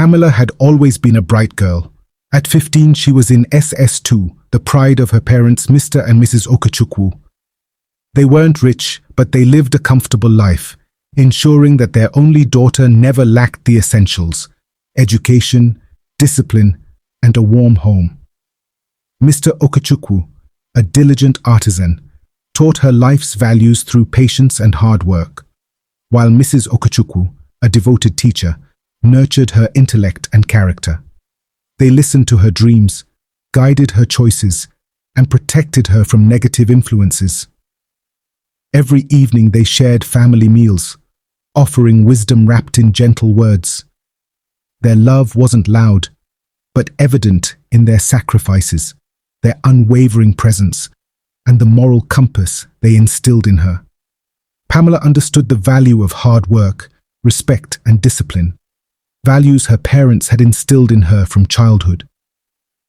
Pamela had always been a bright girl. At 15, she was in SS2, the pride of her parents, Mr. and Mrs. Okechukwu. They weren't rich, but they lived a comfortable life, ensuring that their only daughter never lacked the essentials: education, discipline, and a warm home. Mr. Okechukwu, a diligent artisan, taught her life's values through patience and hard work, while Mrs. Okechukwu, a devoted teacher, nurtured her intellect and character. They listened to her dreams, guided her choices, and protected her from negative influences. Every evening they shared family meals, offering wisdom wrapped in gentle words. Their love wasn't loud, but evident in their sacrifices, their unwavering presence, and the moral compass they instilled in her. Pamela understood the value of hard work, respect, and discipline, values her parents had instilled in her from childhood.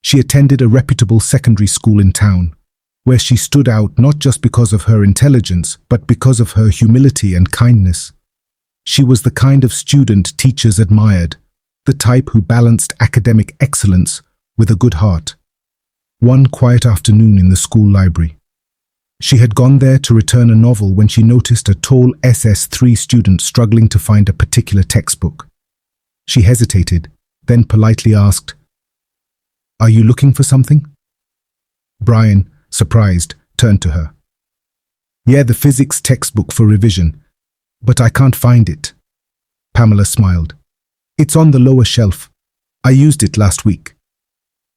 She attended a reputable secondary school in town, where she stood out not just because of her intelligence, but because of her humility and kindness. She was the kind of student teachers admired, the type who balanced academic excellence with a good heart. One quiet afternoon in the school library, she had gone there to return a novel when she noticed a tall SS3 student struggling to find a particular textbook. She hesitated, then politely asked, "Are you looking for something?" Brian, surprised, turned to her. "Yeah, the physics textbook for revision, but I can't find it." Pamela smiled. "It's on the lower shelf. I used it last week."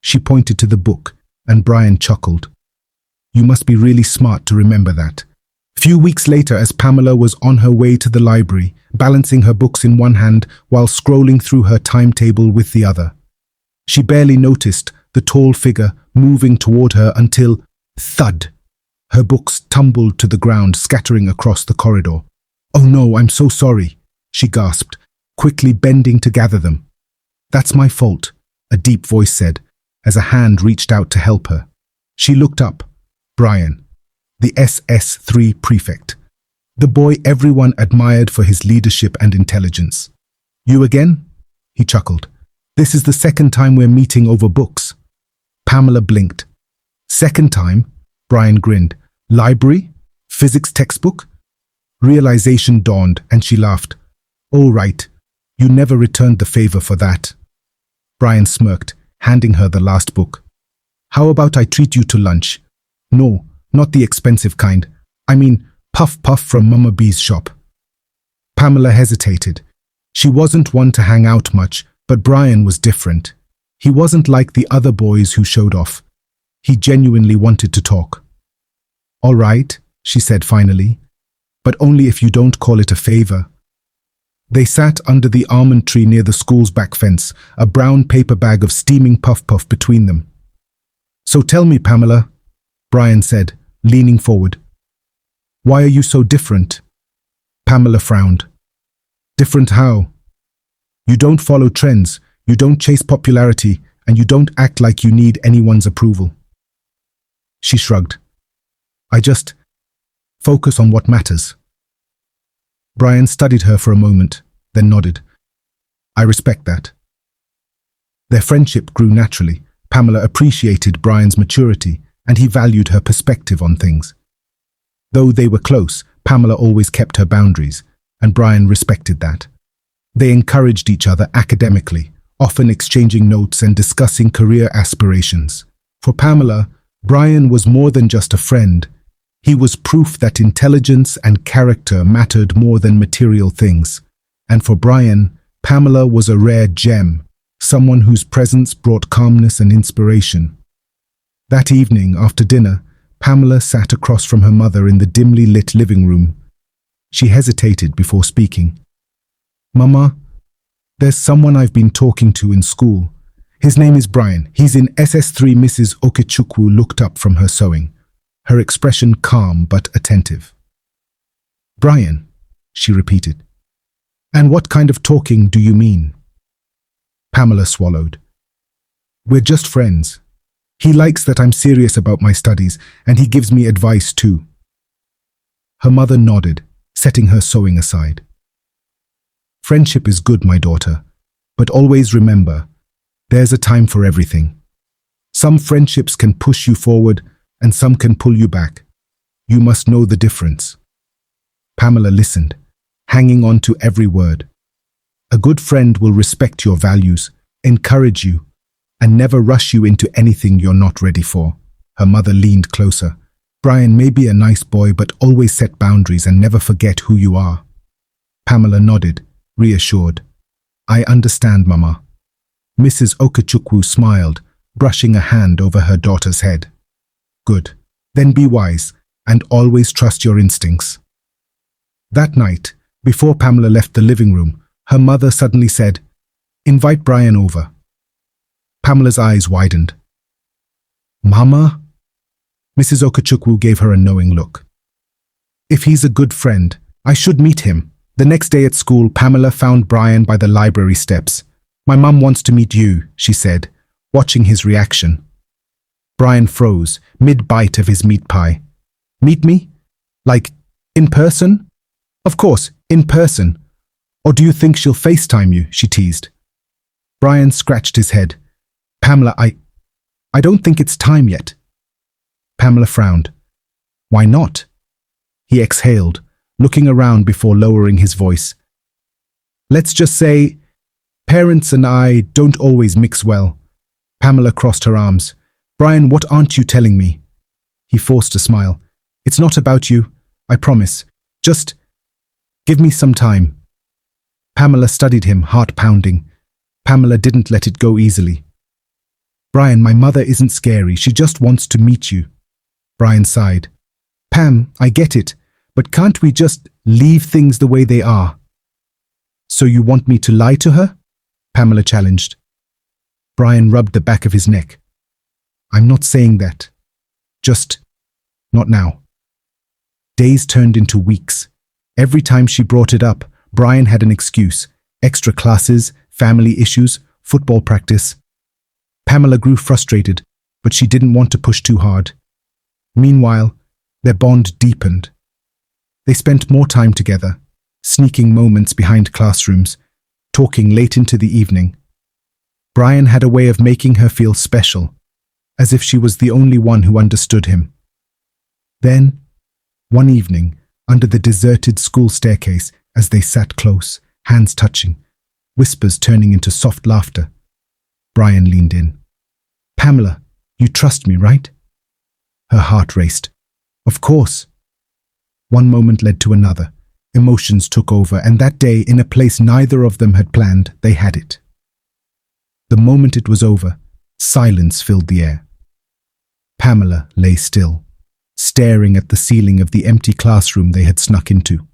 She pointed to the book, and Brian chuckled. "You must be really smart to remember that." Few weeks later, as Pamela was on her way to the library, balancing her books in one hand while scrolling through her timetable with the other, she barely noticed the tall figure moving toward her until, thud, her books tumbled to the ground, scattering across the corridor. "Oh no, I'm so sorry," she gasped, quickly bending to gather them. "That's my fault," a deep voice said, as a hand reached out to help her. She looked up. Brian, the SS3 prefect, the boy everyone admired for his leadership and intelligence. "You again?" he chuckled. "This is the second time we're meeting over books." Pamela blinked. "Second time?" Brian grinned. "Library? Physics textbook?" Realization dawned, and she laughed. "All right, you never returned the favor for that." Brian smirked, handing her the last book. "How about I treat you to lunch?" "No, not the expensive kind. I mean, puff puff from Mama B's shop." Pamela hesitated. She wasn't one to hang out much, but Brian was different. He wasn't like the other boys who showed off. He genuinely wanted to talk. "All right," she said finally, "but only if you don't call it a favor." They sat under the almond tree near the school's back fence, a brown paper bag of steaming puff-puff between them. "So tell me, Pamela," Brian said, leaning forward. "Why are you so different?" Pamela frowned. "Different how?" "You don't follow trends, you don't chase popularity, and you don't act like you need anyone's approval." She shrugged. "I just focus on what matters." Brian studied her for a moment, then nodded. "I respect that." Their friendship grew naturally. Pamela appreciated Brian's maturity, and he valued her perspective on things. Though they were close, Pamela always kept her boundaries, and Brian respected that. They encouraged each other academically, often exchanging notes and discussing career aspirations. For Pamela, Brian was more than just a friend. He was proof that intelligence and character mattered more than material things. And for Brian, Pamela was a rare gem, someone whose presence brought calmness and inspiration. That evening, after dinner, Pamela sat across from her mother in the dimly lit living room. She hesitated before speaking. "Mama, there's someone I've been talking to in school. His name is Brian. He's in SS3." Mrs. Okechukwu looked up from her sewing, her expression calm but attentive. "Brian," she repeated. "And what kind of talking do you mean?" Pamela swallowed. "We're just friends. He likes that I'm serious about my studies, and he gives me advice too." Her mother nodded, setting her sewing aside. "Friendship is good, my daughter, But always remember, there's a time for everything. Some friendships can push you forward and some can pull you back. You must know the difference. Pamela listened, hanging on to every word. A good friend will respect your values, encourage you, and never rush you into anything you're not ready for. Her mother leaned closer. Brian may be a nice boy, but always set boundaries and never forget who you are. Pamela nodded, reassured. I understand, Mama. Mrs. Okechukwu smiled, brushing a hand over her daughter's head. Good. Then be wise and always trust your instincts. That night, before Pamela left the living room, her mother suddenly said, Invite Brian over. Pamela's eyes widened. Mama? Mrs. Okechukwu gave her a knowing look. If he's a good friend, I should meet him. The next day at school, Pamela found Brian by the library steps. My mum wants to meet you, she said, watching his reaction. Brian froze, mid-bite of his meat pie. Meet me? Like, in person? Of course, in person. Or do you think she'll FaceTime you? She teased. Brian scratched his head. Pamela, I don't think it's time yet. Pamela frowned. Why not? He exhaled, looking around before lowering his voice. Let's just say, parents and I don't always mix well. Pamela crossed her arms. Brian, what aren't you telling me? He forced a smile. It's not about you, I promise. Just give me some time. Pamela studied him, heart pounding. Pamela didn't let it go easily. Brian, my mother isn't scary. She just wants to meet you. Brian sighed. Pam, I get it, but can't we just leave things the way they are? So you want me to lie to her? Pamela challenged. Brian rubbed the back of his neck. I'm not saying that. Just not now. Days turned into weeks. Every time she brought it up, Brian had an excuse. Extra classes, family issues, football practice. Pamela grew frustrated, but she didn't want to push too hard. Meanwhile, their bond deepened. They spent more time together, sneaking moments behind classrooms, talking late into the evening. Brian had a way of making her feel special, as if she was the only one who understood him. Then, one evening, under the deserted school staircase, as they sat close, hands touching, whispers turning into soft laughter, Brian leaned in. Pamela, you trust me, right? Her heart raced. Of course. One moment led to another. Emotions took over, and that day, in a place neither of them had planned, they had it. The moment it was over, silence filled the air. Pamela lay still, staring at the ceiling of the empty classroom they had snuck into.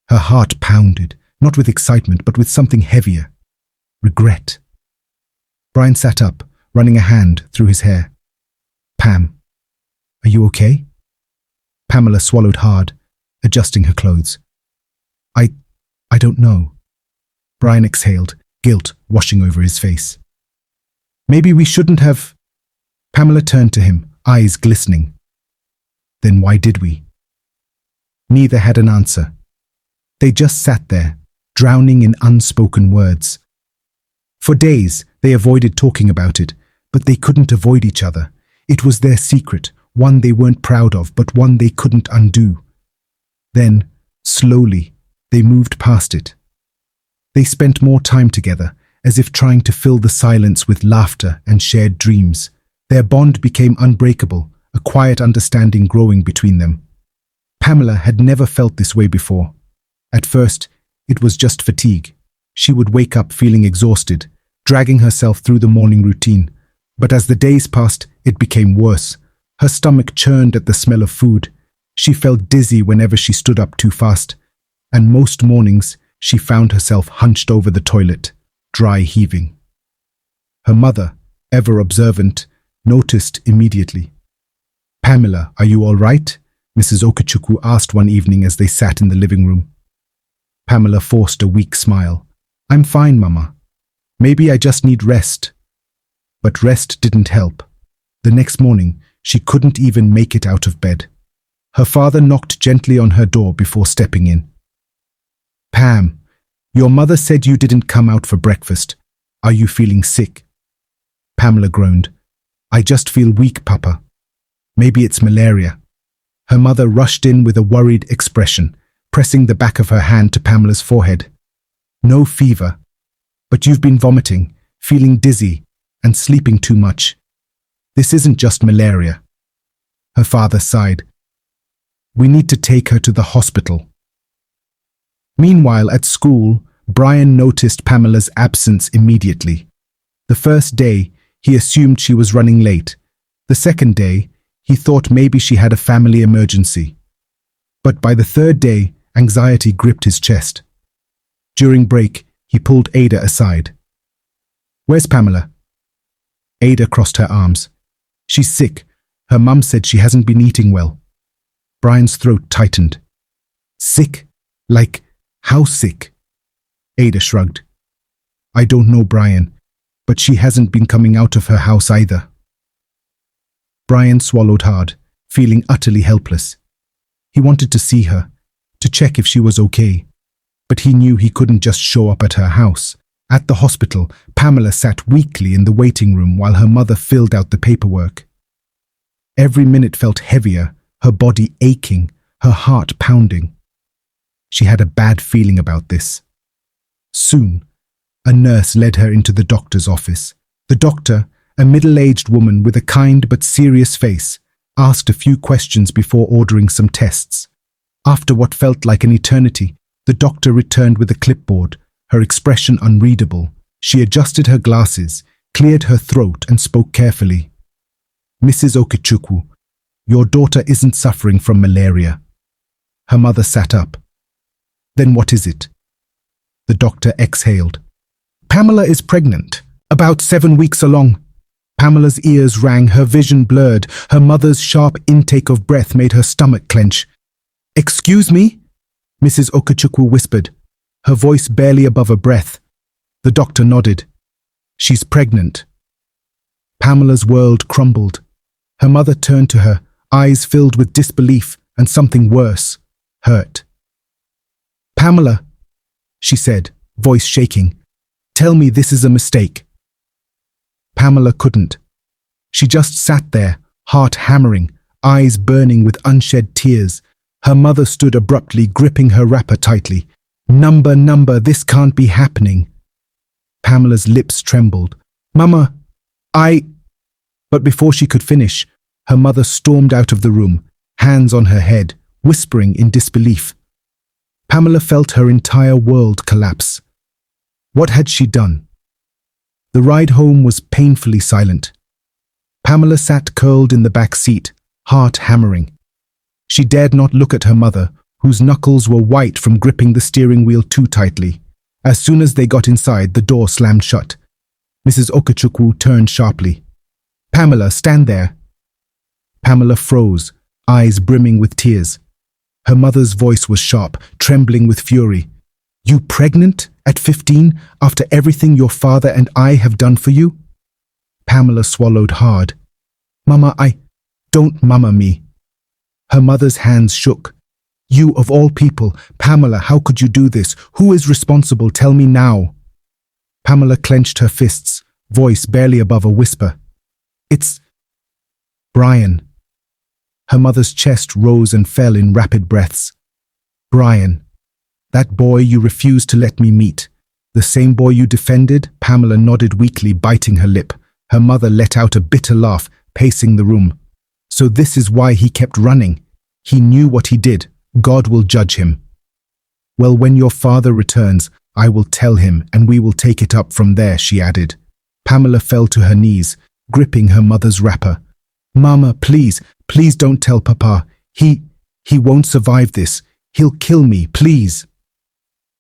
Her heart pounded, not with excitement, but with something heavier. Regret. Brian sat up, running a hand through his hair. Pam, are you okay? Pamela swallowed hard, adjusting her clothes. I don't know. Brian exhaled, guilt washing over his face. Maybe we shouldn't have... Pamela turned to him, eyes glistening. Then why did we? Neither had an answer. They just sat there, drowning in unspoken words. For days, they avoided talking about it, but they couldn't avoid each other. It was their secret, one they weren't proud of, but one they couldn't undo. Then, slowly, they moved past it. They spent more time together, as if trying to fill the silence with laughter and shared dreams. Their bond became unbreakable, a quiet understanding growing between them. Pamela had never felt this way before. At first, it was just fatigue. She would wake up feeling exhausted, dragging herself through the morning routine. But as the days passed, it became worse. Her stomach churned at the smell of food. She felt dizzy whenever she stood up too fast. And most mornings, she found herself hunched over the toilet, dry heaving. Her mother, ever observant, noticed immediately. Pamela, are you all right? Mrs. Okechukwu asked one evening as they sat in the living room. Pamela forced a weak smile. I'm fine, Mama. Maybe I just need rest. But rest didn't help. The next morning, she couldn't even make it out of bed. Her father knocked gently on her door before stepping in. Pam, Your mother said you didn't come out for breakfast. Are you feeling sick? Pamela groaned. I just feel weak, Papa. Maybe it's malaria. Her mother rushed in with a worried expression, pressing the back of her hand to Pamela's forehead. No fever, but you've been vomiting, feeling dizzy, and sleeping too much. This isn't just malaria. Her father sighed. We need to take her to the hospital. Meanwhile, at school, Brian noticed Pamela's absence immediately. The first day, he assumed she was running late. The second day, he thought maybe she had a family emergency. But by the third day, anxiety gripped his chest. During break, he pulled Ada aside. Where's Pamela? Ada crossed her arms. She's sick. Her mum said she hasn't been eating well. Brian's throat tightened. Sick? Like, how sick? Ada shrugged. I don't know, Brian, but she hasn't been coming out of her house either. Brian swallowed hard, feeling utterly helpless. He wanted to see her, to check if she was okay, but he knew he couldn't just show up at her house. At the hospital, Pamela sat weakly in the waiting room while her mother filled out the paperwork. Every minute felt heavier, her body aching, her heart pounding. She had a bad feeling about this. Soon, a nurse led her into the doctor's office. The doctor, a middle-aged woman with a kind but serious face, asked a few questions before ordering some tests. After what felt like an eternity, the doctor returned with a clipboard, her expression unreadable. She adjusted her glasses, cleared her throat, and spoke carefully. Mrs. Okechukwu, your daughter isn't suffering from malaria. Her mother sat up. Then what is it? The doctor exhaled. Pamela is pregnant, about 7 weeks along. Pamela's ears rang, her vision blurred. Her mother's sharp intake of breath made her stomach clench. Excuse me? Mrs. Okechukwu whispered, her voice barely above a breath. The doctor nodded. She's pregnant. Pamela's world crumbled. Her mother turned to her, eyes filled with disbelief and something worse, hurt. Pamela, she said, voice shaking, tell me this is a mistake. Pamela couldn't. She just sat there, heart hammering, eyes burning with unshed tears. Her mother stood abruptly, gripping her wrapper tightly. Number, this can't be happening. Pamela's lips trembled. Mama, But before she could finish, her mother stormed out of the room, hands on her head, whispering in disbelief. Pamela felt her entire world collapse. What had she done? The ride home was painfully silent. Pamela sat curled in the back seat, heart hammering. She dared not look at her mother, whose knuckles were white from gripping the steering wheel too tightly. As soon as they got inside, the door slammed shut. Mrs. Okechukwu turned sharply. Pamela, stand there. Pamela froze, eyes brimming with tears. Her mother's voice was sharp, trembling with fury. You pregnant at 15 after everything your father and I have done for you? Pamela swallowed hard. Mama, don't mama me. Her mother's hands shook. You of all people, Pamela, how could you do this? Who is responsible? Tell me now. Pamela clenched her fists, voice barely above a whisper. It's Brian. Her mother's chest rose and fell in rapid breaths. Brian, that boy you refused to let me meet. The same boy you defended? Pamela nodded weakly, biting her lip. Her mother let out a bitter laugh, pacing the room. So this is why he kept running. He knew what he did. God will judge him. Well, when your father returns, I will tell him and we will take it up from there, she added. Pamela fell to her knees, gripping her mother's wrapper. Mama, please don't tell Papa. He won't survive this. He'll kill me, please.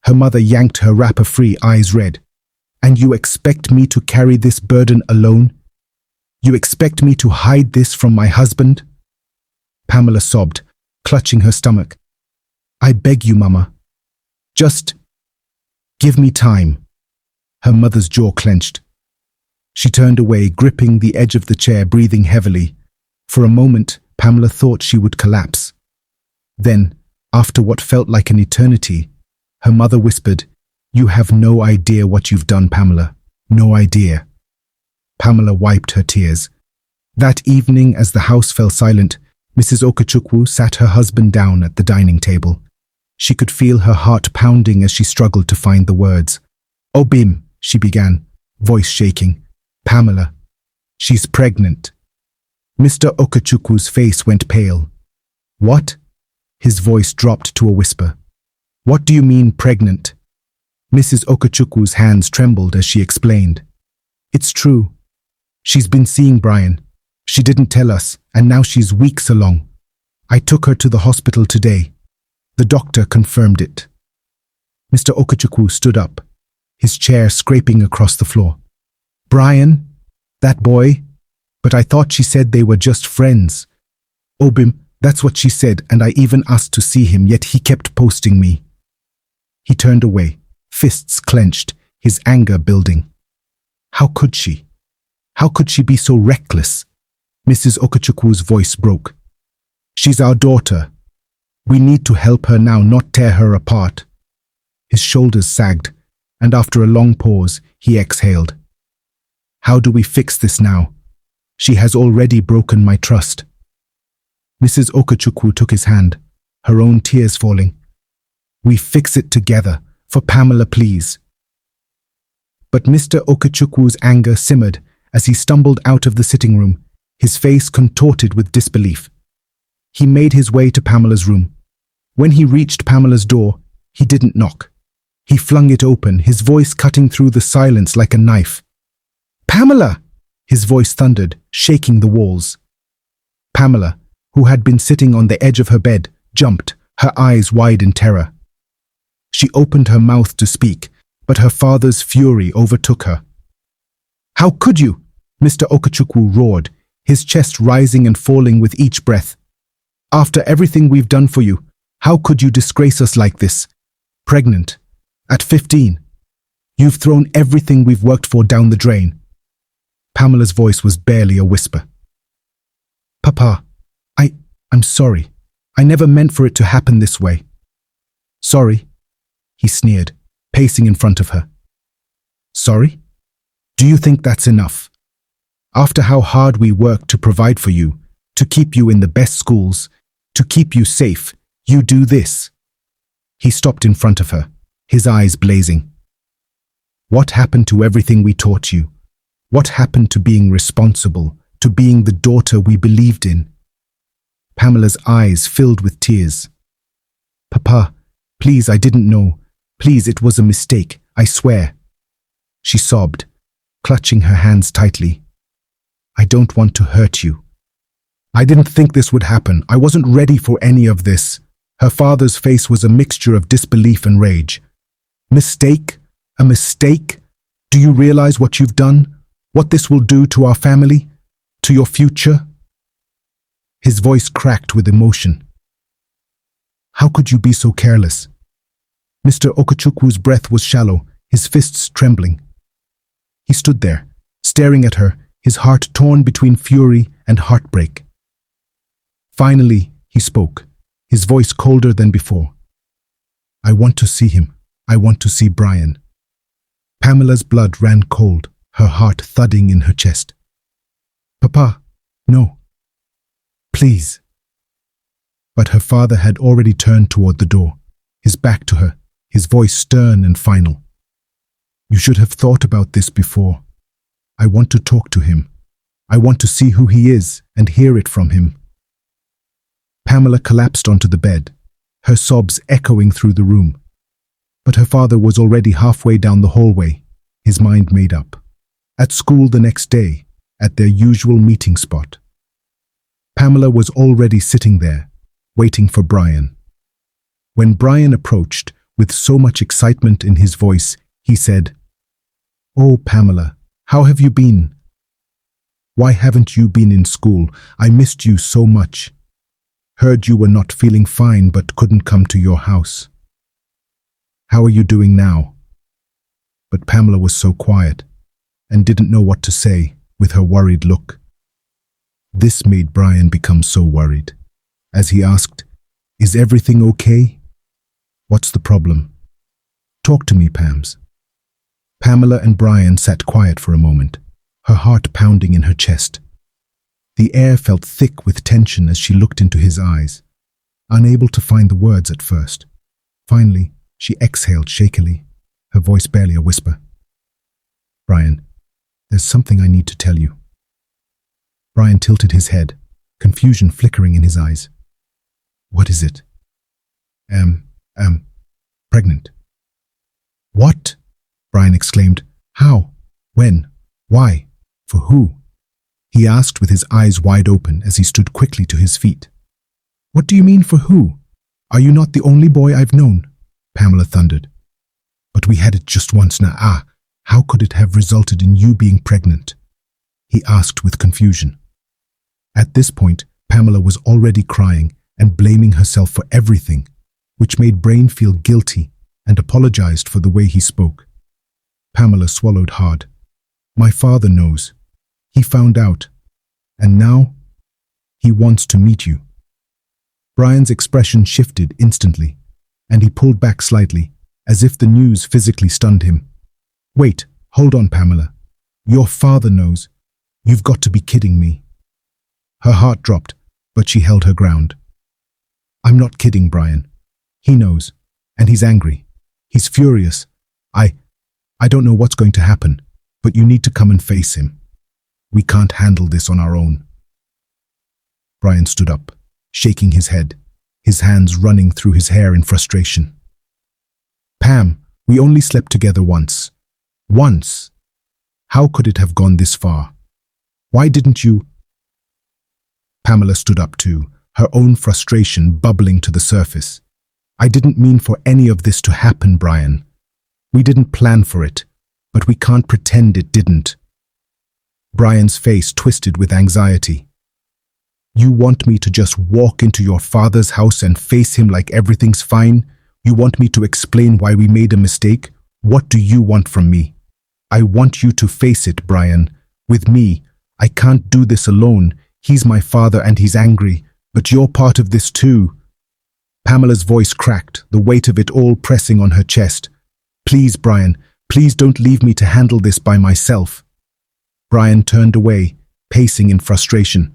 Her mother yanked her wrapper free, eyes red. And you expect me to carry this burden alone? You expect me to hide this from my husband? Pamela sobbed, clutching her stomach. I beg you, Mama. Just give me time. Her mother's jaw clenched. She turned away, gripping the edge of the chair, breathing heavily. For a moment, Pamela thought she would collapse. Then, after what felt like an eternity, her mother whispered, You have no idea what you've done, Pamela. No idea. Pamela wiped her tears. That evening, as the house fell silent, Mrs. Okechukwu sat her husband down at the dining table. She could feel her heart pounding as she struggled to find the words. "Obim," she began, voice shaking. "Pamela, she's pregnant." Mr. Okachukwu's face went pale. "What?" His voice dropped to a whisper. "What do you mean, pregnant?" Mrs. Okachukwu's hands trembled as she explained. "It's true. She's been seeing Brian. She didn't tell us, and now she's weeks along. I took her to the hospital today. The doctor confirmed it." Mr. Okechukwu stood up, his chair scraping across the floor. "Brian? That boy? But I thought she said they were just friends." "Obim, that's what she said, and I even asked to see him, yet he kept posting me." He turned away, fists clenched, his anger building. How could she? How could she be so reckless? Mrs. Okachukwu's voice broke. "She's our daughter. We need to help her now, not tear her apart." His shoulders sagged, and after a long pause, he exhaled. "How do we fix this now? She has already broken my trust." Mrs. Okechukwu took his hand, her own tears falling. "We fix it together. For Pamela, please." But Mr. Okachukwu's anger simmered as he stumbled out of the sitting room, his face contorted with disbelief. He made his way to Pamela's room. When he reached Pamela's door, he didn't knock. He flung it open, his voice cutting through the silence like a knife. "Pamela!" His voice thundered, shaking the walls. Pamela, who had been sitting on the edge of her bed, jumped, her eyes wide in terror. She opened her mouth to speak, but her father's fury overtook her. "How could you?" Mr. Okechukwu roared, his chest rising and falling with each breath. "After everything we've done for you, how could you disgrace us like this? Pregnant. At 15. You've thrown everything we've worked for down the drain." Pamela's voice was barely a whisper. "Papa, I'm sorry. I never meant for it to happen this way." "Sorry?" He sneered, pacing in front of her. "Sorry? Do you think that's enough? After how hard we worked to provide for you, to keep you in the best schools, to keep you safe, you do this?" He stopped in front of her, his eyes blazing. "What happened to everything we taught you? What happened to being responsible, to being the daughter we believed in?" Pamela's eyes filled with tears. "Papa, please, I didn't know. Please, it was a mistake, I swear." She sobbed, clutching her hands tightly. "I don't want to hurt you. I didn't think this would happen. I wasn't ready for any of this." Her father's face was a mixture of disbelief and rage. "Mistake? A mistake? Do you realize what you've done? What this will do to our family? To your future?" His voice cracked with emotion. "How could you be so careless?" Mr. Okachukwu's breath was shallow, his fists trembling. He stood there, staring at her, his heart torn between fury and heartbreak. Finally, he spoke, his voice colder than before. "I want to see him. I want to see Brian." Pamela's blood ran cold, her heart thudding in her chest. "Papa, no. Please." But her father had already turned toward the door, his back to her, his voice stern and final. "You should have thought about this before. I want to talk to him. I want to see who he is and hear it from him." Pamela collapsed onto the bed, her sobs echoing through the room. But her father was already halfway down the hallway, his mind made up. At school the next day, at their usual meeting spot. Pamela was already sitting there, waiting for Brian. When Brian approached, with so much excitement in his voice, he said, "Oh, Pamela, how have you been? Why haven't you been in school? I missed you so much. Heard you were not feeling fine but couldn't come to your house. How are you doing now?" But Pamela was so quiet and didn't know what to say with her worried look. This made Brian become so worried, as he asked, "Is everything okay? What's the problem?" Talk to me, Pams. Pamela and Brian sat quiet for a moment, her heart pounding in her chest. The air felt thick with tension as she looked into his eyes, unable to find the words at first. Finally, she exhaled shakily, her voice barely a whisper. Brian, there's something I need to tell you. Brian tilted his head, confusion flickering in his eyes. What is it? Pregnant. What? Brian exclaimed. How? When? Why? For who? He asked with his eyes wide open as he stood quickly to his feet. What do you mean for who? Are you not the only boy I've known? Pamela thundered. But we had it just once now. How could it have resulted in you being pregnant? He asked with confusion. At this point, Pamela was already crying and blaming herself for everything, which made Brian feel guilty and apologized for the way he spoke. Pamela swallowed hard. My father knows. He found out. And now, he wants to meet you. Brian's expression shifted instantly, and he pulled back slightly, as if the news physically stunned him. Wait, hold on, Pamela. Your father knows. You've got to be kidding me. Her heart dropped, but she held her ground. I'm not kidding, Brian. He knows, and he's angry. He's furious. I don't know what's going to happen, but you need to come and face him. We can't handle this on our own. Brian stood up, shaking his head, his hands running through his hair in frustration. Pam, we only slept together once. Once. How could it have gone this far? Why didn't you? Pamela stood up too, her own frustration bubbling to the surface. I didn't mean for any of this to happen, Brian. We didn't plan for it, but we can't pretend it didn't. Brian's face twisted with anxiety. You want me to just walk into your father's house and face him like everything's fine? You want me to explain why we made a mistake? What do you want from me? I want you to face it, Brian. With me, I can't do this alone. He's my father and he's angry, but you're part of this too. Pamela's voice cracked, the weight of it all pressing on her chest. Please, Brian, please don't leave me to handle this by myself. Brian turned away, pacing in frustration.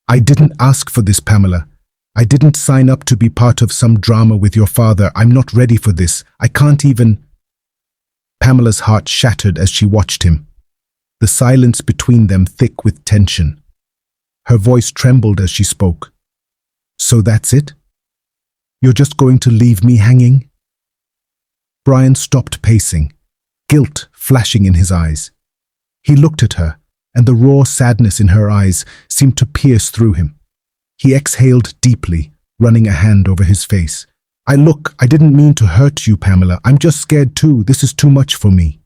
I didn't ask for this, Pamela. I didn't sign up to be part of some drama with your father. I'm not ready for this. I can't even... Pamela's heart shattered as she watched him, the silence between them thick with tension. Her voice trembled as she spoke. So that's it? You're just going to leave me hanging? Brian stopped pacing, guilt flashing in his eyes. He looked at her, and the raw sadness in her eyes seemed to pierce through him. He exhaled deeply, running a hand over his face. I didn't mean to hurt you, Pamela. I'm just scared too. This is too much for me.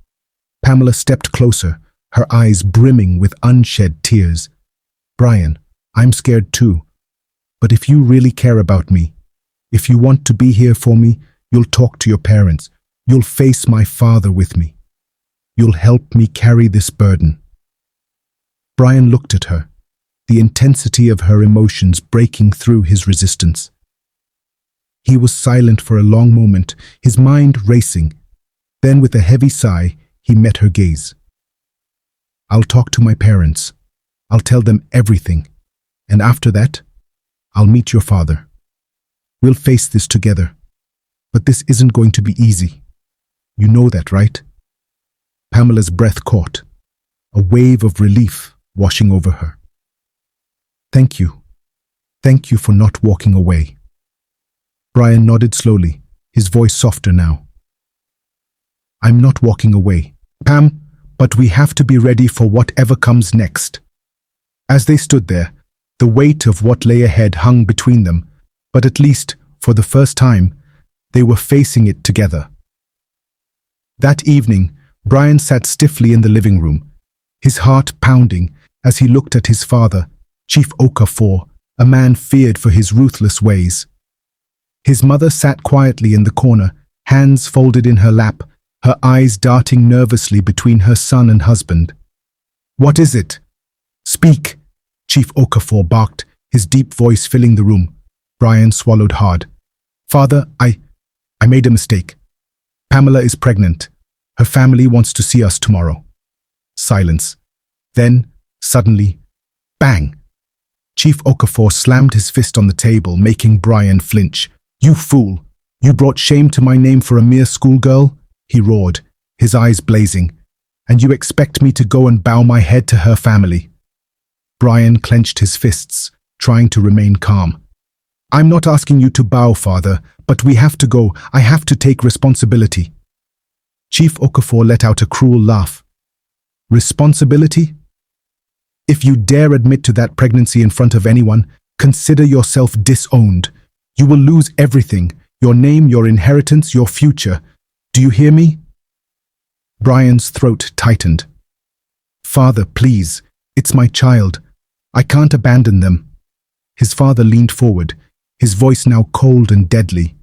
Pamela stepped closer, her eyes brimming with unshed tears. Brian, I'm scared too. But if you really care about me, if you want to be here for me, you'll talk to your parents. You'll face my father with me. You'll help me carry this burden. Brian looked at her, the intensity of her emotions breaking through his resistance. He was silent for a long moment, his mind racing. Then with a heavy sigh, he met her gaze. I'll talk to my parents. I'll tell them everything. And after that, I'll meet your father. We'll face this together. But this isn't going to be easy. You know that, right? Pamela's breath caught, a wave of relief washing over her. Thank you. Thank you for not walking away. Brian nodded slowly, his voice softer now. I'm not walking away, Pam, but we have to be ready for whatever comes next. As they stood there, the weight of what lay ahead hung between them, but at least, for the first time, they were facing it together. That evening, Brian sat stiffly in the living room, his heart pounding as he looked at his father, Chief Okafor, a man feared for his ruthless ways. His mother sat quietly in the corner, hands folded in her lap, her eyes darting nervously between her son and husband. What is it? Speak, Chief Okafor barked, his deep voice filling the room. Brian swallowed hard. Father, I made a mistake. Pamela is pregnant. Her family wants to see us tomorrow. Silence. Then, suddenly, bang! Chief Okafor slammed his fist on the table, making Brian flinch. "You fool! You brought shame to my name for a mere schoolgirl?" he roared, his eyes blazing. "And you expect me to go and bow my head to her family?" Brian clenched his fists, trying to remain calm. "I'm not asking you to bow, father, but we have to go. I have to take responsibility." Chief Okafor let out a cruel laugh. "Responsibility? If you dare admit to that pregnancy in front of anyone, consider yourself disowned. You will lose everything, your name, your inheritance, your future. Do you hear me?" Brian's throat tightened. "Father, please, it's my child. I can't abandon them." His father leaned forward, his voice now cold and deadly.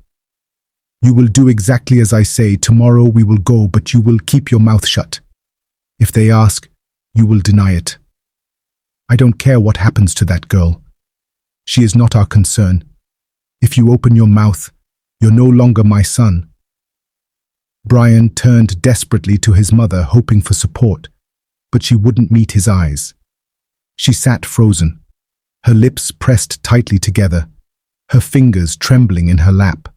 "You will do exactly as I say. Tomorrow we will go, but you will keep your mouth shut. If they ask, you will deny it. I don't care what happens to that girl. She is not our concern. If you open your mouth, you're no longer my son." Brian turned desperately to his mother, hoping for support, but she wouldn't meet his eyes. She sat frozen, her lips pressed tightly together, her fingers trembling in her lap.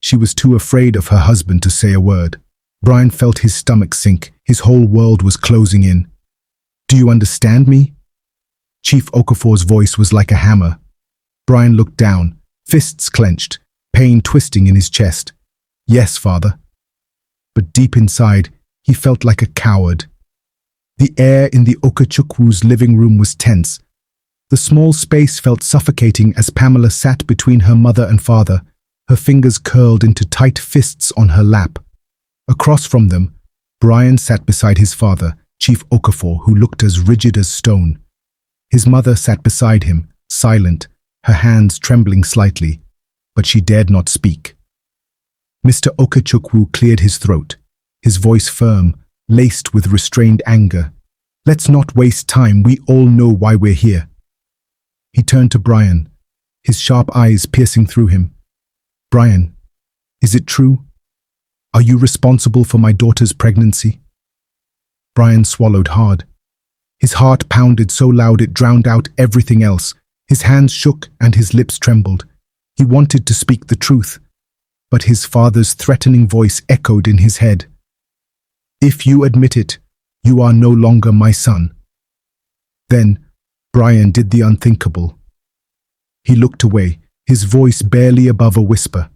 She was too afraid of her husband to say a word. Brian felt his stomach sink. His whole world was closing in. "Do you understand me?" Chief Okafor's voice was like a hammer. Brian looked down, fists clenched, pain twisting in his chest. "Yes, father." But deep inside, he felt like a coward. The air in the Okachukwu's living room was tense. The small space felt suffocating as Pamela sat between her mother and father, her fingers curled into tight fists on her lap. Across from them, Brian sat beside his father, Chief Okafor, who looked as rigid as stone. His mother sat beside him, silent, her hands trembling slightly, but she dared not speak. Mr. Okachukwu cleared his throat, his voice firm, laced with restrained anger. "Let's not waste time. We all know why we're here." He turned to Brian, his sharp eyes piercing through him. "Brian, is it true? Are you responsible for my daughter's pregnancy?" Brian swallowed hard. His heart pounded so loud it drowned out everything else. His hands shook and his lips trembled. He wanted to speak the truth, but his father's threatening voice echoed in his head. "If you admit it, you are no longer my son." Then Brian did the unthinkable. He looked away, his voice barely above a whisper.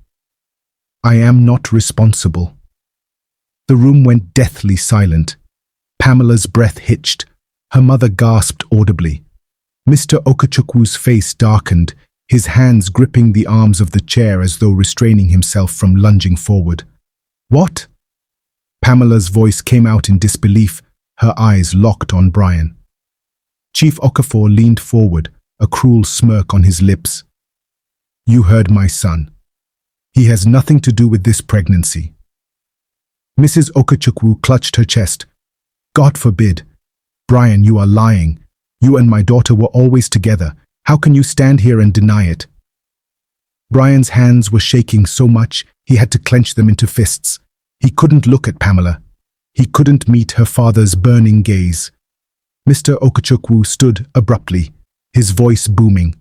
"I am not responsible." The room went deathly silent. Pamela's breath hitched. Her mother gasped audibly. Mr. Okachukwu's face darkened, his hands gripping the arms of the chair as though restraining himself from lunging forward. "What?" Pamela's voice came out in disbelief, her eyes locked on Brian. Chief Okafor leaned forward, a cruel smirk on his lips. "You heard my son. He has nothing to do with this pregnancy." Mrs. Okachukwu clutched her chest. "God forbid. Brian, you are lying. You and my daughter were always together. How can you stand here and deny it?" Brian's hands were shaking so much he had to clench them into fists. He couldn't look at Pamela. He couldn't meet her father's burning gaze. Mr. Okachukwu stood abruptly, his voice booming.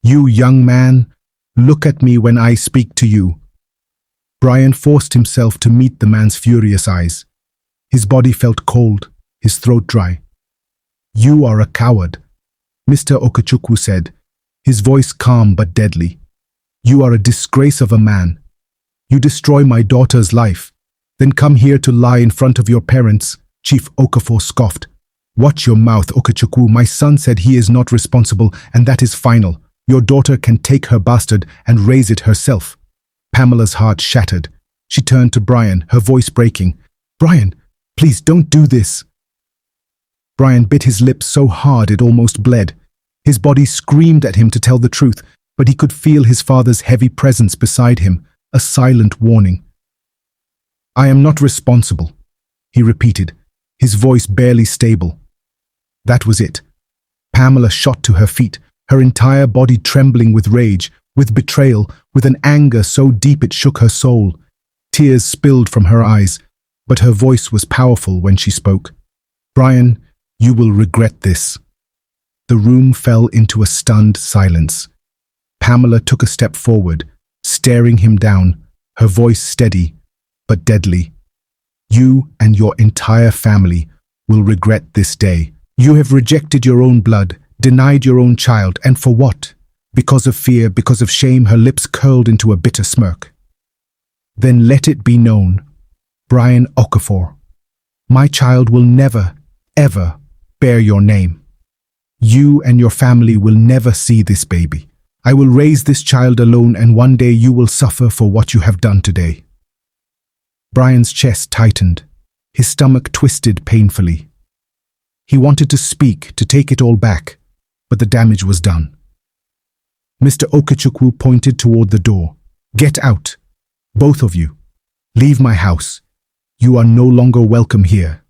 "You young man, look at me when I speak to you." Brian forced himself to meet the man's furious eyes. His body felt cold, his throat dry. "You are a coward," Mr. Okachukwu said, his voice calm but deadly. "You are a disgrace of a man. You destroy my daughter's life, then come here to lie in front of your parents." Chief Okafor scoffed. "Watch your mouth, Okachukwu. My son said he is not responsible, and that is final. Your daughter can take her bastard and raise it herself." Pamela's heart shattered. She turned to Brian, her voice breaking. "Brian, please don't do this." Brian bit his lips so hard it almost bled. His body screamed at him to tell the truth, but he could feel his father's heavy presence beside him, a silent warning. "I am not responsible," he repeated, his voice barely stable. That was it. Pamela shot to her feet, her entire body trembling with rage, with betrayal, with an anger so deep it shook her soul. Tears spilled from her eyes, but her voice was powerful when she spoke. "Brian, you will regret this." The room fell into a stunned silence. Pamela took a step forward, staring him down, her voice steady but deadly. "You and your entire family will regret this day. You have rejected your own blood, denied your own child, and for what? Because of fear, because of shame." Her lips curled into a bitter smirk. "Then let it be known, Brian Okafor, my child will never, ever bear your name. You and your family will never see this baby. I will raise this child alone, and one day you will suffer for what you have done today." Brian's chest tightened. His stomach twisted painfully. He wanted to speak, to take it all back, but the damage was done. Mr. Okechukwu pointed toward the door. "Get out, both of you. Leave my house. You are no longer welcome here."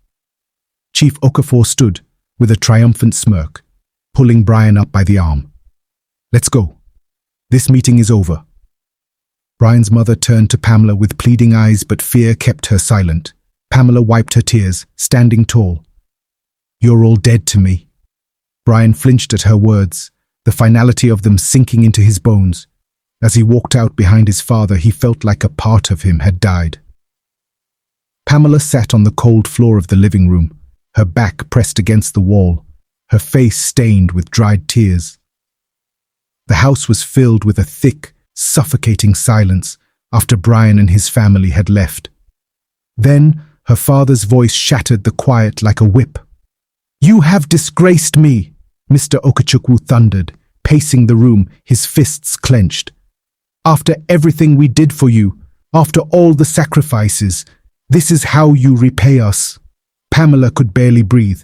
Chief Okafor stood with a triumphant smirk, pulling Brian up by the arm. "Let's go. This meeting is over." Brian's mother turned to Pamela with pleading eyes, but fear kept her silent. Pamela wiped her tears, standing tall. "You're all dead to me." Brian flinched at her words, the finality of them sinking into his bones. As he walked out behind his father, he felt like a part of him had died. Pamela sat on the cold floor of the living room, her back pressed against the wall, her face stained with dried tears. The house was filled with a thick, suffocating silence after Brian and his family had left. Then her father's voice shattered the quiet like a whip. "You have disgraced me," Mr. Okechukwu thundered, pacing the room, his fists clenched. "After everything we did for you, after all the sacrifices, this is how you repay us." Pamela could barely breathe.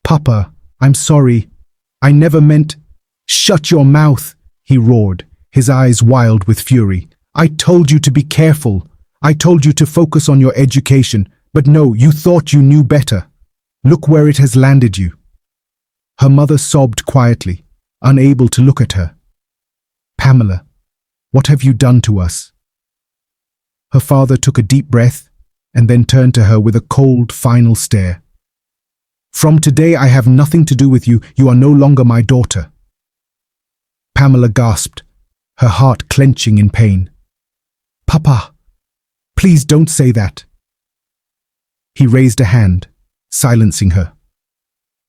"Papa, I'm sorry. I never meant—" "Shut your mouth," he roared, his eyes wild with fury. "I told you to be careful. I told you to focus on your education, but no, you thought you knew better. Look where it has landed you." Her mother sobbed quietly, unable to look at her. "Pamela, what have you done to us?" Her father took a deep breath and then turned to her with a cold, final stare. "From today I have nothing to do with you. You are no longer my daughter." Pamela gasped, her heart clenching in pain. "Papa, please don't say that." He raised a hand, silencing her.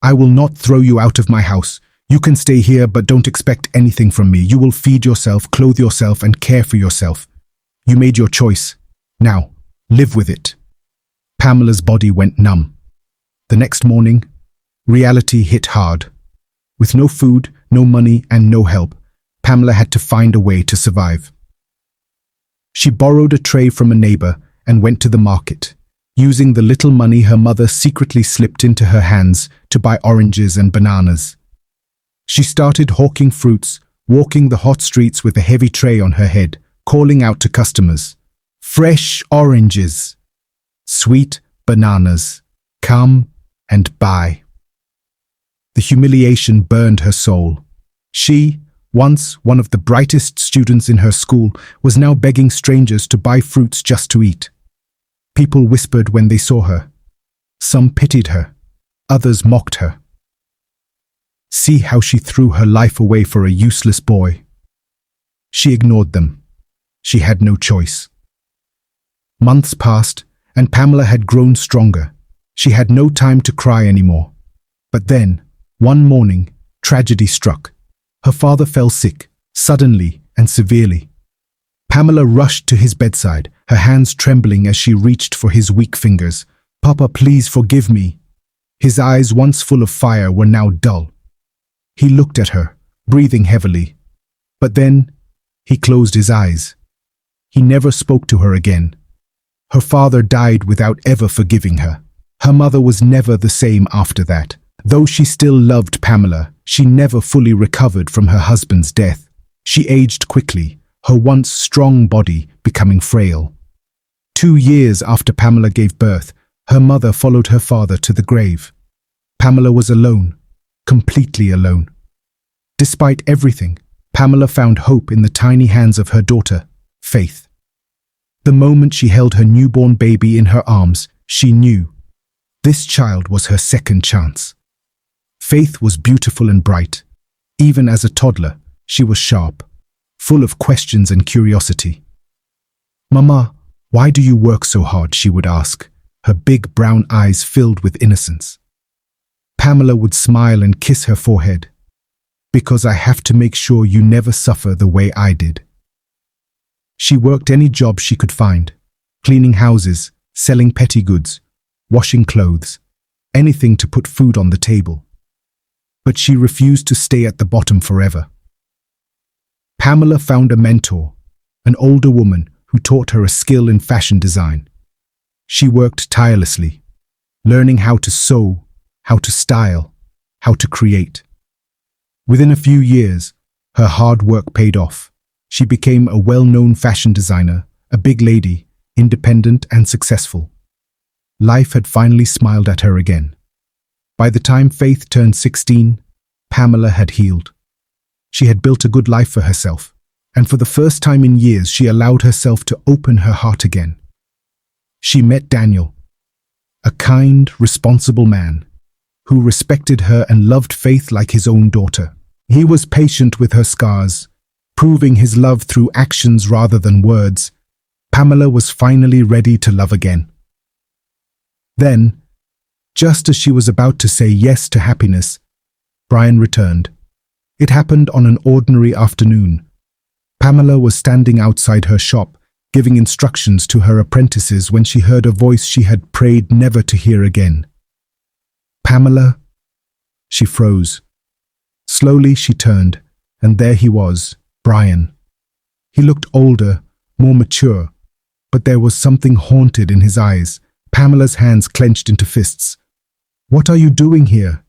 "I will not throw you out of my house. You can stay here, but don't expect anything from me. You will feed yourself, clothe yourself, and care for yourself. You made your choice. Now, live with it." Pamela's body went numb. The next morning, reality hit hard. With no food, no money, and no help, Pamela had to find a way to survive. She borrowed a tray from a neighbor and went to the market, using the little money her mother secretly slipped into her hands to buy oranges and bananas. She started hawking fruits, walking the hot streets with a heavy tray on her head, calling out to customers, "Fresh oranges, sweet bananas, come and buy." The humiliation burned her soul. She, once one of the brightest students in her school, was now begging strangers to buy fruits just to eat. People whispered when they saw her. Some pitied her, others mocked her. See how she threw her life away for a useless boy. She ignored them. She had no choice. Months passed, and Pamela had grown stronger. She had no time to cry anymore. But then, one morning, tragedy struck. Her father fell sick, suddenly and severely. Pamela rushed to his bedside, her hands trembling as she reached for his weak fingers. "Papa, please forgive me." His eyes, once full of fire, were now dull. He looked at her, breathing heavily. But then, he closed his eyes. He never spoke to her again. Her father died without ever forgiving her. Her mother was never the same after that. Though she still loved Pamela, she never fully recovered from her husband's death. She aged quickly, her once strong body becoming frail. 2 years after Pamela gave birth, her mother followed her father to the grave. Pamela was alone, completely alone. Despite everything, Pamela found hope in the tiny hands of her daughter, Faith. The moment she held her newborn baby in her arms, she knew this child was her second chance. Faith was beautiful and bright. Even as a toddler, she was sharp, full of questions and curiosity. "Mama, why do you work so hard?" she would ask, her big brown eyes filled with innocence. Pamela would smile and kiss her forehead. "Because I have to make sure you never suffer the way I did." She worked any job she could find, cleaning houses, selling petty goods, washing clothes, anything to put food on the table. But she refused to stay at the bottom forever. Pamela found a mentor, an older woman who taught her a skill in fashion design. She worked tirelessly, learning how to sew, how to style, how to create. Within a few years, her hard work paid off. She became a well-known fashion designer, a big lady, independent and successful. Life had finally smiled at her again. By the time Faith turned 16, Pamela had healed. She had built a good life for herself, and for the first time in years she allowed herself to open her heart again. She met Daniel, a kind, responsible man, who respected her and loved Faith like his own daughter. He was patient with her scars, proving his love through actions rather than words. Pamela was finally ready to love again. Then, just as she was about to say yes to happiness, Brian returned. It happened on an ordinary afternoon. Pamela was standing outside her shop, giving instructions to her apprentices when she heard a voice she had prayed never to hear again. "Pamela?" She froze. Slowly she turned, and there he was, Brian. He looked older, more mature, but there was something haunted in his eyes. Pamela's hands clenched into fists. "What are you doing here?"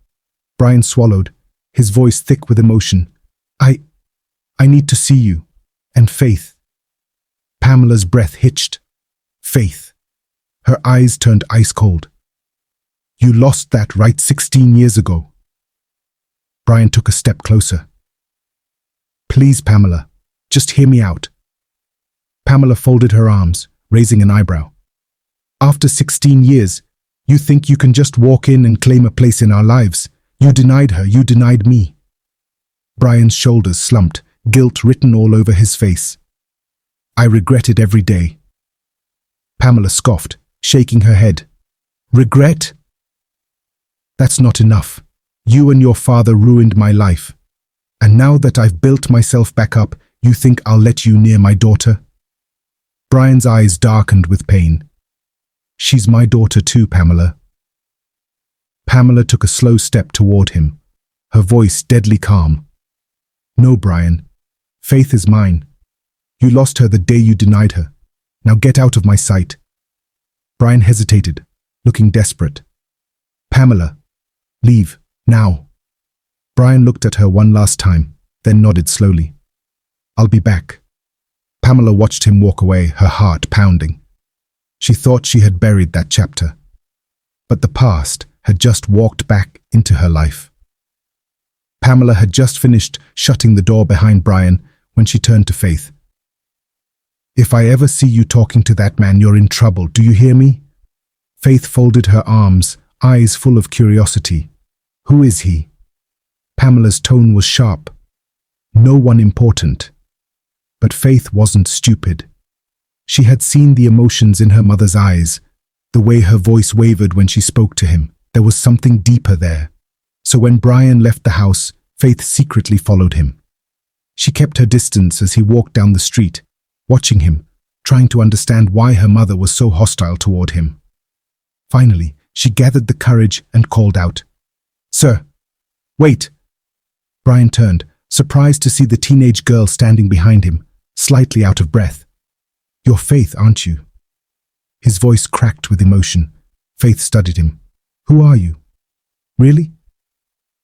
Brian swallowed, his voice thick with emotion. I need to see you. And Faith." Pamela's breath hitched. "Faith." Her eyes turned ice cold. "You lost that right 16 years ago." Brian took a step closer. "Please, Pamela, just hear me out." Pamela folded her arms, raising an eyebrow. "After 16 years, you think you can just walk in and claim a place in our lives? You denied her, you denied me." Brian's shoulders slumped, guilt written all over his face. "I regret it every day." Pamela scoffed, shaking her head. "Regret? That's not enough. You and your father ruined my life. And now that I've built myself back up, you think I'll let you near my daughter?" Brian's eyes darkened with pain. "She's my daughter too, Pamela." Pamela took a slow step toward him, her voice deadly calm. "No, Brian. Faith is mine. You lost her the day you denied her. Now get out of my sight." Brian hesitated, looking desperate. "Pamela, leave, now." Brian looked at her one last time, then nodded slowly. "I'll be back." Pamela watched him walk away, her heart pounding. She thought she had buried that chapter, but the past had just walked back into her life. Pamela had just finished shutting the door behind Brian when she turned to Faith. "If I ever see you talking to that man, you're in trouble. Do you hear me?" Faith folded her arms, eyes full of curiosity. "Who is he?" Pamela's tone was sharp. "No one important." But Faith wasn't stupid. She had seen the emotions in her mother's eyes, the way her voice wavered when she spoke to him. There was something deeper there. So when Brian left the house, Faith secretly followed him. She kept her distance as he walked down the street, watching him, trying to understand why her mother was so hostile toward him. Finally, she gathered the courage and called out, "Sir, wait!" Brian turned, surprised to see the teenage girl standing behind him, slightly out of breath. "You're Faith, aren't you?" His voice cracked with emotion. Faith studied him. "Who are you? Really?"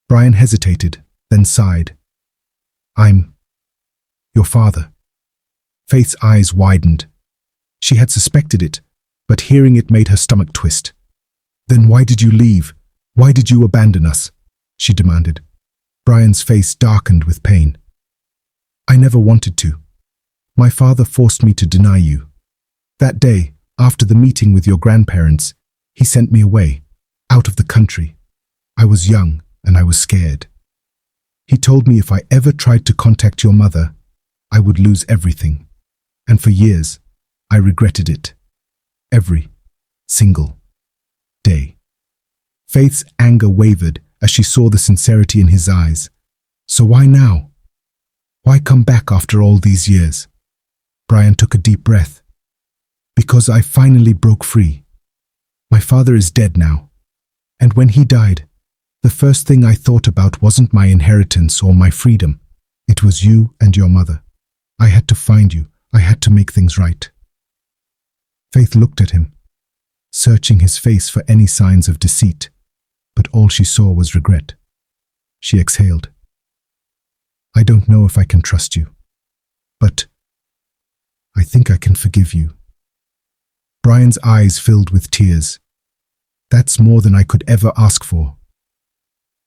Brian hesitated, then sighed. "I'm your father." Faith's eyes widened. She had suspected it, but hearing it made her stomach twist. "Then why did you leave? Why did you abandon us?" she demanded. Brian's face darkened with pain. "I never wanted to. My father forced me to deny you. That day, after the meeting with your grandparents, he sent me away, out of the country. I was young and I was scared. He told me if I ever tried to contact your mother, I would lose everything. And for years, I regretted it. Every single day. Faith's anger wavered as she saw the sincerity in his eyes. So why now? Why come back after all these years? Brian took a deep breath. Because I finally broke free. My father is dead now. And when he died, the first thing I thought about wasn't my inheritance or my freedom. It was you and your mother. I had to find you. I had to make things right. Faith looked at him, searching his face for any signs of deceit, but all she saw was regret. She exhaled. I don't know if I can trust you, but I think I can forgive you. Brian's eyes filled with tears. That's more than I could ever ask for.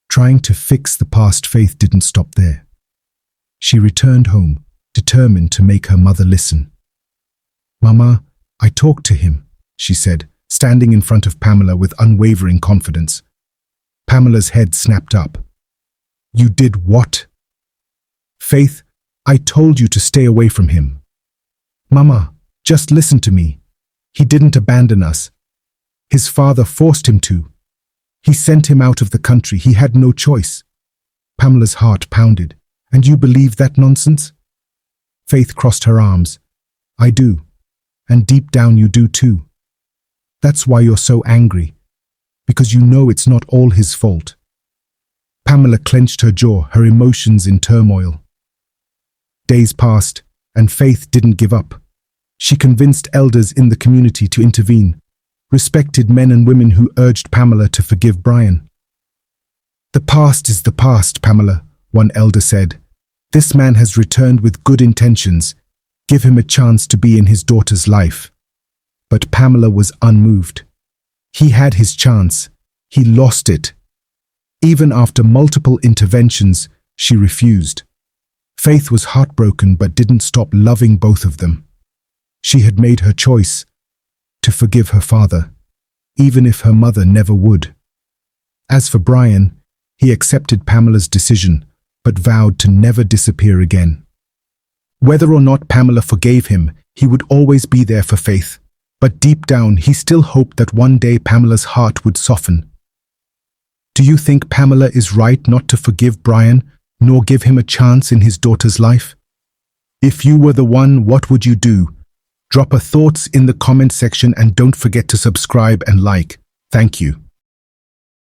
Trying to fix the past, Faith didn't stop there. She returned home, determined to make her mother listen. Mama, I talked to him, she said, standing in front of Pamela with unwavering confidence. Pamela's head snapped up. You did what? Faith, I told you to stay away from him. Mama, just listen to me. He didn't abandon us. His father forced him to. He sent him out of the country. He had no choice. Pamela's heart pounded. And you believe that nonsense? Faith crossed her arms. I do. And deep down you do too. That's why you're so angry. Because you know it's not all his fault. Pamela clenched her jaw, her emotions in turmoil. Days passed, and Faith didn't give up. She convinced elders in the community to intervene, respected men and women who urged Pamela to forgive Brian. The past is the past, Pamela, one elder said. This man has returned with good intentions. Give him a chance to be in his daughter's life. But Pamela was unmoved. He had his chance. He lost it. Even after multiple interventions, she refused. Faith was heartbroken but didn't stop loving both of them. She had made her choice to forgive her father, even if her mother never would. As for Brian, he accepted Pamela's decision, but vowed to never disappear again. Whether or not Pamela forgave him, he would always be there for Faith. But deep down, he still hoped that one day Pamela's heart would soften. Do you think Pamela is right not to forgive Brian, nor give him a chance in his daughter's life? If you were the one, what would you do? Drop a thoughts in the comment section and don't forget to subscribe and like. Thank you.